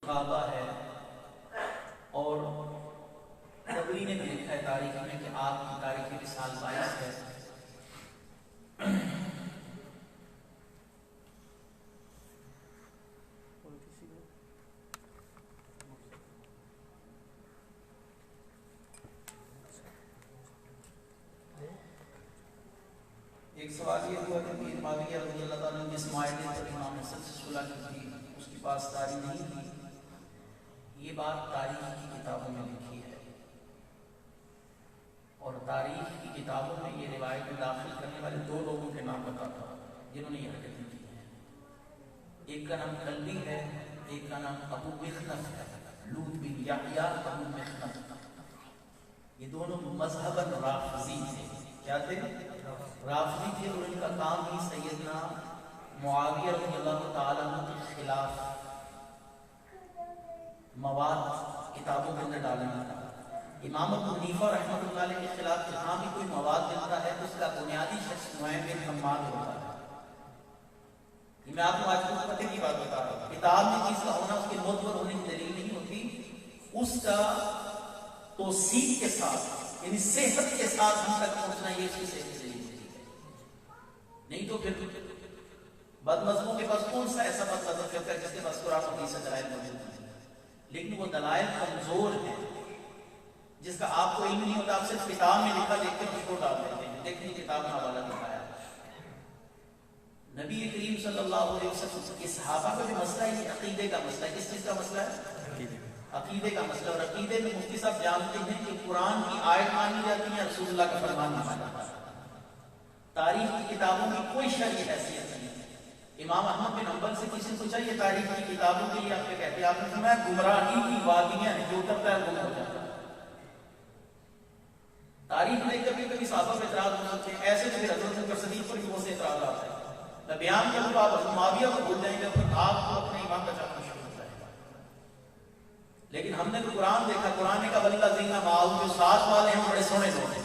غابہ ہے اور تبری نے بھی لکھا ہے تاریخ میں کہ آپ کی تاریخ سال 22 ہے. ایک سوال یہ ہوا کہ پیر معاویہ رضی اللہ تعالیٰ نے جس معاہدے پر امام حسن سے صلح کی تھی اس کی پاس تاریخ نہیں تھی. یہ بات تاریخ کی کتابوں میں لکھی ہے اور تاریخ کی کتابوں میں یہ روایت میں داخل کرنے والے 2 لوگوں کے نام بتاتا ہوں جنہوں نے یہ حرکتیں کی ہیں. ایک کا نام کلبی ہے, ایک کا نام ابو مخنف ہے, لوط بن یحییٰ ابو مخنف. یہ دونوں مذہباً رافضی تھے. کیا تھے؟ رافضی تھے اور ان کا کام ہی سیدنا معاویہ رضی اللہ تعالیٰ عنہ کے خلاف مواد کتابوں کے اندر ڈالنا تھا. امام ابو حنیفہ رحمۃ اللہ علیہ کے خلاف جہاں بھی کوئی مواد ملتا ہے تو اس کا بنیادی شخص نعیم بن حماد ہوتا ہے. یہ میں آپ کو آج کل پتے کی بات بتا رہا ہوں. کتاب میں چیز کا ہونا اس کے معتبر ہونے کی دلیل نہیں ہوتی, اس کا توثیق کے ساتھ یعنی صحت کے ساتھ ہم تک پہنچنا یہ اس کی صحت سے نہیں. تو پھر بد مذہبوں کے پاس کون سا ایسا بد مذہب کرتا ہے جس کے پاس قرآن و حدیث سے دلائل موجود ہیں, لیکن وہ دلائل کمزور ہیں جس کا آپ کو علم نہیں ہوتا. آپ صرف کتاب میں لکھا دیکھ کر اس کو ڈال دیتے ہیں, دیکھیں کتاب میں حوالہ دکھایا. نبی کریم صلی اللہ علیہ وسلم کے صحابہ کا بھی مسئلہ یہ عقیدے کا مسئلہ ہے. کس چیز کا مسئلہ ہے؟ عقیدے کا مسئلہ. اور عقیدے میں مفتی صاحب جانتے ہیں کہ قرآن کی آیت مانی جاتی ہے, رسول اللہ کا فرمان مانا جاتا ہے. تاریخ کی کتابوں میں کوئی شرعی حیثیت نہیں. امام احمد بن حنبل سے کسی نے پوچھا یہ تاریخ کی کتابوں کے لیے آپ کیا کہتے ہیں؟ آپ نے فرمایا گمراہی کی وادیاں ہیں, جو اترتا ہے گم ہو جاتا ہے. تاریخ میں کبھی کبھی صحابہ پہ اعتراض ہو سکتے ہیں, ایسے تو پھر حضرت بکر صدیق پر بھی بہت سے اعتراضات ہیں. میں بیان کروں تو آپ حضرت معاویہ کو بھول جائیں گے, پھر آپ کو اپنے ایمان بچانا شروع ہو جائے گا. لیکن ہم نے تو قرآن دیکھا, قرآن نے کہا والذین معہ, جو ساتھ والے ہیں بڑے سونے لوگ ہیں.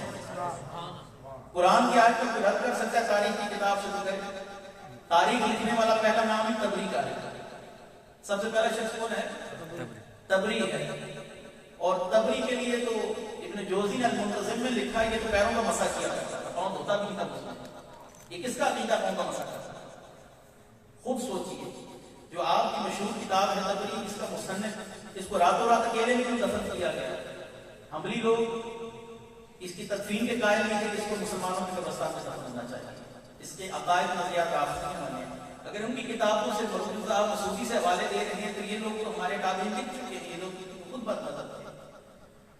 قرآن کی آیت پر رد کر سکتا ہے تاریخ کی کتاب سے تو کرے. تاریخ لکھنے والا پہلا نام ہی تبری کا ہے. سب سے پہلا شخص کون ہے؟ تبری ہے. اور تبری کے لیے تو ابن جوزی نے المنتظم میں لکھا ہے, یہ تو پیروں کا مسح کیا کرتا تھا, پاؤں دھوتا بھی تھا. یہ کس کا عقیدہ پاؤں کا مسح کرتا تھا؟ خود سوچیے. جو آپ کی مشہور کتاب ہے تبری, اس کا مصنف, اس کو راتوں رات اکیلے میں کیوں دفن کیا گیا؟ حنبلی لوگ اس کی تدفین کے قائل نہیں تھے کہ اس کو مسلمانوں کے قبرستان میں دفن ہونا چاہیے. اس کے عقائد نظریات رافضی ہیں بنے. اگر ان کی کتابوں سے مرتضیٰ مسعودی سے حوالے دے رہے ہیں تو یہ لوگ تو ہمارے قابل لکھ چکے ہیں. یہ لوگ خود بد مذہب تھے.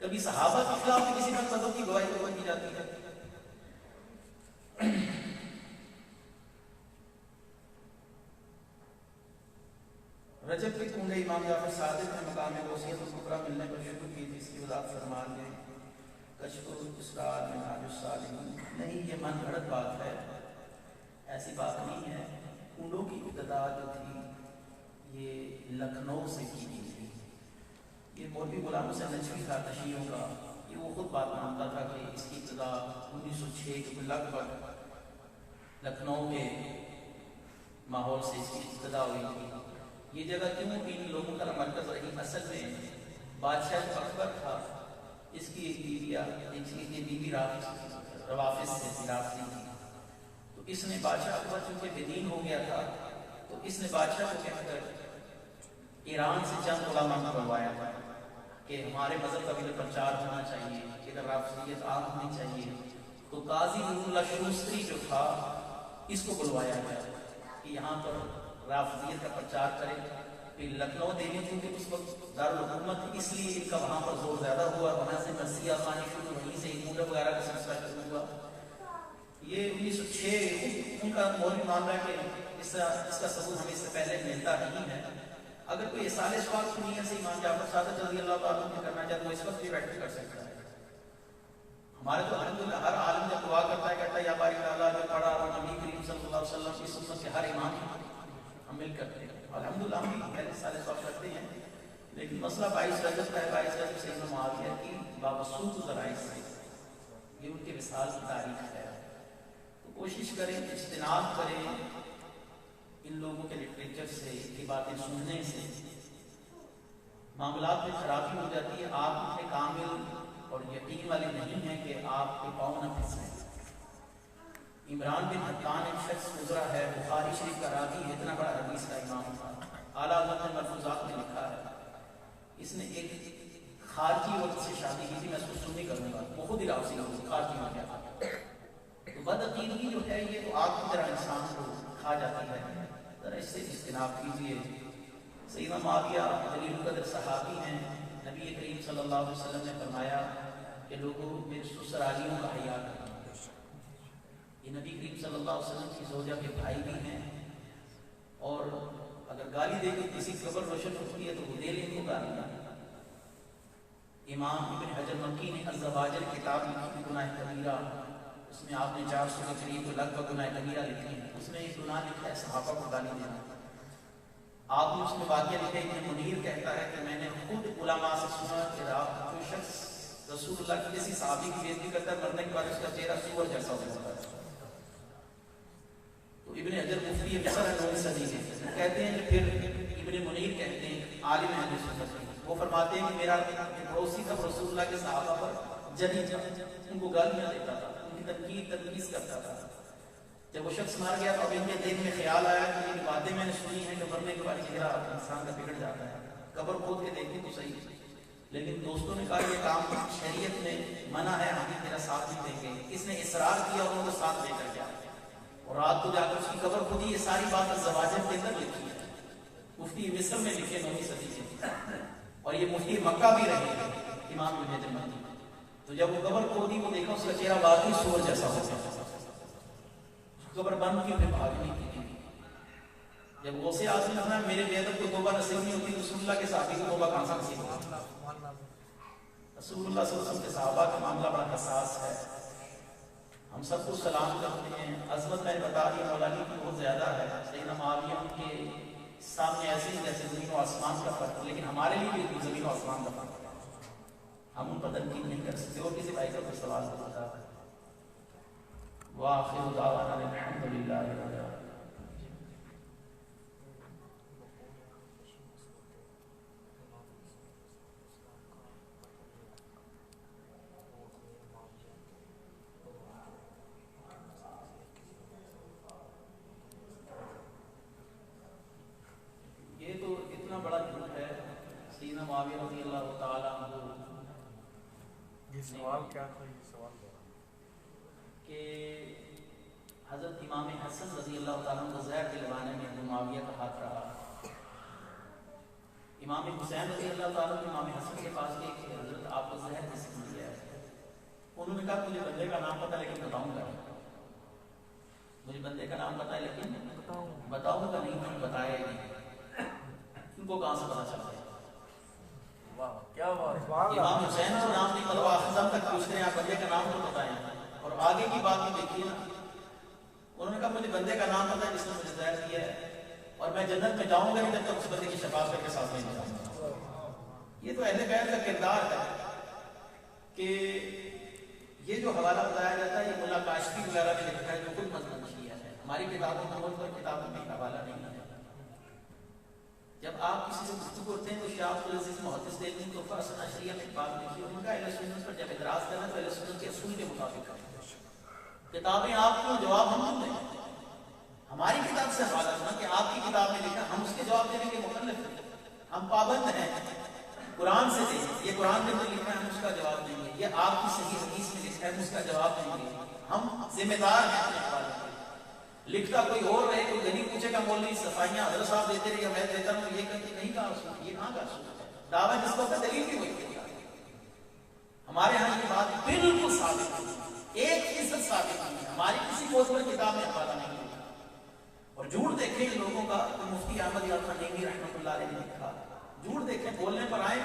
کبھی صحابہ کے خلاف کسی بد مذہب کی گواہی قبول کی جاتی ہے؟ رجب کے کنڈے امام جعفر صادق نے مقام وصیت الکبریٰ ملنے پر شروع کی تھی. اس کی وضاحت فرما دیں. کشف الاسرار منہاج الصالحین. نہیں, یہ من گھڑت بات ہے, ایسی بات نہیں ہے. کنڈوں کی ابتدا جو تھی یہ لکھنؤ سے کی گئی تھی. یہ مولوی غلام حسین نجفی کا تشیعوں کا, یہ وہ خود بات مانتا تھا کہ اس کی ابتدا 1906 کے لگ بھگ لکھنؤ کے ماحول سے اس کی ابتدا ہوئی تھی. یہ جگہ کیوں ان لوگوں کا مرکز رہی؟ اصل میں بادشاہ اکبر تھا, اس کی ایک بیوی روافظ سے رافضی تھی. تو اس نے بادشاہ اکبر چونکہ بے دین ہو گیا تھا تو اس نے بادشاہ کو کہہ کر ایران سے چند علماء منگوایا تھا کہ ہمارے مذہب کا بھی پرچار ہونا چاہیے, ادھر رافضیت عام ہونی چاہیے. تو قاضی نور اللہ شروستری جو تھا اس کو بلوایا گیا کہ یہاں پر رافضیت کا پرچار کرے. پھر لکھنؤ دہلی چونکہ اس وقت دارالحکومت تھی, اس لیے ان کا وہاں پر زور زیادہ ہوا. وہاں سے مرثیہ خانی شروع, وہیں سے مولب وغیرہ کا سلسلہ شروع ہوا. یہ 1906 ان کا مولوی مان رہا ہے کہ اس کا ثبوت ہمیں اس سے پہلے ملتا نہیں ہے. اگر کوئی اصالِ سوال کی نیت سے امام جعفر صادق رضی اللہ تعالیٰ عنہ کرنا چاہے تو اس وقت بھی بیٹھ کر سکتا ہے. ہمارے تو الحمدللہ ہر عالم جب دعا کرتا ہے کہتا ہے یا باری تعالیٰ جو پڑھا اور نبی کریم صلی اللہ علیہ وسلم کی سنت سے ہر امام ہم مل کرتے ہیں. الحمدللہ ہم بھی پہلے اصالِ سوال کرتے ہیں, لیکن مسئلہ 22 رجب کا ہے. 22 رجب سیدنا معاویہ کی بابسوط ذرائع سے یہ ان کے وصال کی تاریخ ہے. تو کوشش کریں, اجتناب کریں ان لوگوں کے لٹریچر سے, ان کی باتیں سننے سے. معاملات میں خرابی ہو جاتی ہے، آپ اتنے کامل اور یقین والے نہیں ہیں کہ آپ کے پاؤں نہ پھسیں۔ عمران بن حطان ایک شخص گزرا ہے، بخاری شریف کا راوی ہے، اتنا بڑا حدیث کا امام تھا، اعلیٰ حضرت نے ملفوظات میں لکھا ہے، اس نے ایک خارجی عورت سے شادی کی تھی، میں اس کو سنی کروں گا، وہ خود ہی راوی لفظ خارجی ہو گیا تھا۔ تو بدعقیدگی جو ہے یہ تو آگ کی طرح انسان کو کھا جاتی ہے، ذرا اس سے اجتناب کیجیے۔ سیدنا معاویہ جلیل القدر صحابی ہیں، نبی کریم صلی اللہ علیہ وسلم نے فرمایا کہ لوگوں میرے سسرالیوں کا حیا کرنا۔ یہ نبی کریم صلی اللہ علیہ وسلم کی زوجہ کے بھائی بھی ہیں، اور اگر گالی دے کے کسی قبر روشن ہوتی ہے تو وہ دے لیں کو گالی۔ امام ابن حجر مکی نے الزواجر کتاب لکھی گناہ کبیرہ، اس میں آپ نے 400 کے قریب لگ بھگ گناہ کبیرہ لکھی ہیں، اس میں ایک گناہ لکھا ہے صحابہ کو گالی دینا۔ آپ نے اس میں واقعہ لکھا ہے کہ منیر کہتا ہے کہ میں نے خود علماء سے سنا کہ کوئی شخص رسول اللہ کی کسی صحابی کی بےعزتی کرتا ہے، مرنے کے بعد اس کا چہرہ سور جیسا ہو جاتا ہے۔ تو ابن حجر مفتی مصر ہے 9ویں صدی کے، کہتے ہیں کہ پھر ابن منیر کہتے ہیں عالم اہل سنت کے، وہ فرماتے ہیں کہ میرا پڑوسی تھا رسول اللہ کے صحابہ پر جنی تھا، ان کو گالیاں دیتا تھا، ان کی تنقید تنقیز کرتا تھا۔ جب وہ شخص مر گیا تو اب ان کے دل میں خیال آیا کہ یہ باتیں میں نے سنی ہیں کہ مرنے کے بعد چہرہ انسان کا بگڑ جاتا ہے، قبر کھود کے دیکھیں تو صحیح، لیکن دوستوں نے کہا یہ کام شریعت میں منع ہے، ہم تیرا ساتھ نہیں دیں گے۔ اس نے اصرار کیا اور ان کو ساتھ لے کر گیا، اور رات کو جا کر اس کی قبر کھودی۔ یہ ساری بات الزواجر کے اندر لکھی ہے، مفتی مصر میں لکھے 9ویں صدی سے، اور یہ مفتی مکہ بھی رہے امام ابن حجر مکی۔ تو جب وہ قبر کھودی وہ دیکھا اس کا چہرہ واقعی سور جیسا ہو گیا، قبر بند کی پھر بھاگنے کی۔ جب غوث اعظم نے فرمایا میرے بے ادب کو توبہ نصیب نہیں ہوتی، رسول اللہ کے صحابی کو توبہ کہاں سے نصیب ہوگی؟ رسول اللہ صلی اللہ علیہ وسلم کے صحابہ کا معاملہ بڑا حساس ہے، ہم سب کو سلام کرتے ہیں، عظمت میں بتا دی مولا علی کی بہت زیادہ ہے، سیدنا معاویہ ان کے سامنے ایسے ہی جیسے زمین و آسمان کا فرق، لیکن ہمارے لیے بھی زمین و آسمان کا فرق ہے، ہم ان پر تنقید نہیں کر سکتے۔ اور کسی بھائی کا کوئی سوال ہوتا ہے؟ وآخر دعوانا الحمدللہ رب العالمین۔ یہ تو اتنا بڑا جھوٹ ہے سیدنا معاویہ رضی اللہ تعالیٰ عنہ۔ یہ سوال کیا تھا؟ یہ سوال کہ حضرت امام حسن رضی اللہ تعالیٰ عنہ زہر دلوانے میں ابو معاویہ کا ہاتھ رہا۔ امام حسین رضی اللہ تعالیٰ عنہ امام حسن کے پاس گئے کہ حضرت آپ کو زہر کس نے دیا ہے؟ انہوں نے کہا مجھے بندے کا نام پتہ لیکن بتاؤں گا نہیں، مجھے بندے کا نام پتہ ہے لیکن بتاؤں گا نہیں، بتایا ہی نہیں۔ ان کو کہاں سے پتا چل گیا؟ کیا بات؟ امام حسین کا نام نہیں پتا، آخر تک پوچھتے ہیں آپ بندے کا نام تو بتائیں، اور آگے کی بات بھی دیکھیے نا، انہوں نے کہا مجھے بندے کا نام پتا ہے جس نے مجھے زہر دیا ہے، اور میں جنت میں جاؤں گا نہیں جب تک اس بندے کی شفاعت کر کے ساتھ نہیں جاؤں گا۔ یہ تو اہل بیت کا کردار ہے کہ یہ جو حوالہ بتایا جاتا ہے یہ ملا کاشفی وغیرہ نے لکھا ہے جو خود مضمون کیا ہے، ہماری کتابوں میں کتابوں میں حوالہ نہیں ہے۔ جب آپ کسی سے گفتگو کرتے ہیں تو شیخ عبدالعزیز محدث دہلوی نے تحفہ حسنہ شریعہ میں بات لکھی، انہوں نے کہا اہل سنت پر جب اعتراض کرنا تو اہل سنت کے اصول کے مطابق کریں، کتابیں آپ کو جواب ہم دیں، ہماری کتاب سے حوالہ سنا کہ آپ کی کتاب میں لکھا، ہم اس کے جواب دینے کے مکلف ہیں، ہم پابند ہیں، قرآن سے دیں، یہ قرآن کے اندر لکھا ہے ہم اس کا جواب دیں گے، یہ آپ کی صحیح حدیث میں لکھا ہے ہم اس کا جواب دیں گے، ہم ذمہ دار ہیں اپنے حوالے کے۔ لکھتا کوئی اور رہے، کوئی غریب پوچھے گا مولوی صفائیاں حضرت صاحب دیتے رہے یا میں دیتا ہوں، یہ نہیں کہا اصول، یہ کہاں کا اصول ہے؟ دعویٰ جس کو دلیل بھی ہوئی ہے، ہمارے ہاں یہ بات بالکل ثابت ہے، 1% ثابت نہیں ہے، ہماری کسی موثر کتاب میں حوالہ نہیں ہے۔ اور جھوٹ دیکھیں لوگوں کا، تو مفتی احمد یار خان نیمی رحمۃ اللہ علیہ نے لکھا، جھوٹ دیکھیں، بولنے پر آئیں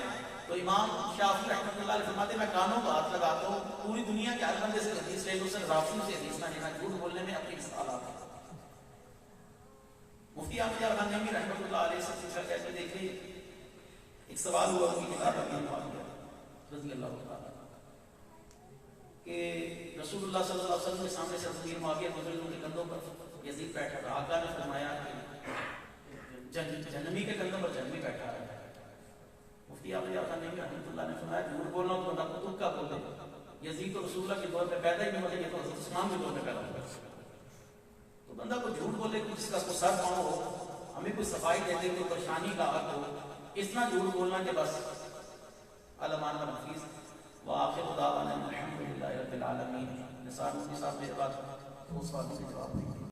تو امام شافعی رحمۃ اللہ علیہ فرماتے میں کانوں کو ہاتھ لگاتا ہوں، پوری دنیا کے ہر بندے سے حدیث لے لو، صرف رافعی سے حدیث نہ لینا، جھوٹ بولنے میں اپنی مثال آتا ہے۔ مفتی احمد یار خان نیمی رحمۃ اللہ علیہ سے پوچھا گیا کہ دیکھیے ایک سوال ہوا ان کی کتاب رضی اللہ تعالیٰ کہ رسول اللہ صلی اللہ علیہ وسلم کے سامنے سے امیر معاویہ گزرے، ان کے کندھوں پر یزید بیٹھا تھا، آقا نے فرمایا کہ جنمی کے کندھوں پر جنمی بیٹھا ہے۔ مفتی علی خانیمی رحمۃ اللہ نے فرمایا جھوٹ بولنا تو بندہ کتب کا بول دے، یزید و رسول اللہ کے دور میں پیدا ہی نہیں ہوتے، یہ تو حضرت عثمان کے دور میں پیدا ہوا، تو بندہ کو جھوٹ بولے کہ جس کا کوئی سر پاؤں ہو، ہمیں کوئی صفائی دے دے، کوئی پریشانی کا حق ہو، اتنا جھوٹ بولنا کہ بس علمان و نفیس وآخر دعوانا الحمدللہ رب العالمین۔ نثار مفتی صاحب میرے بعد دو سوالوں کے جواب دیں۔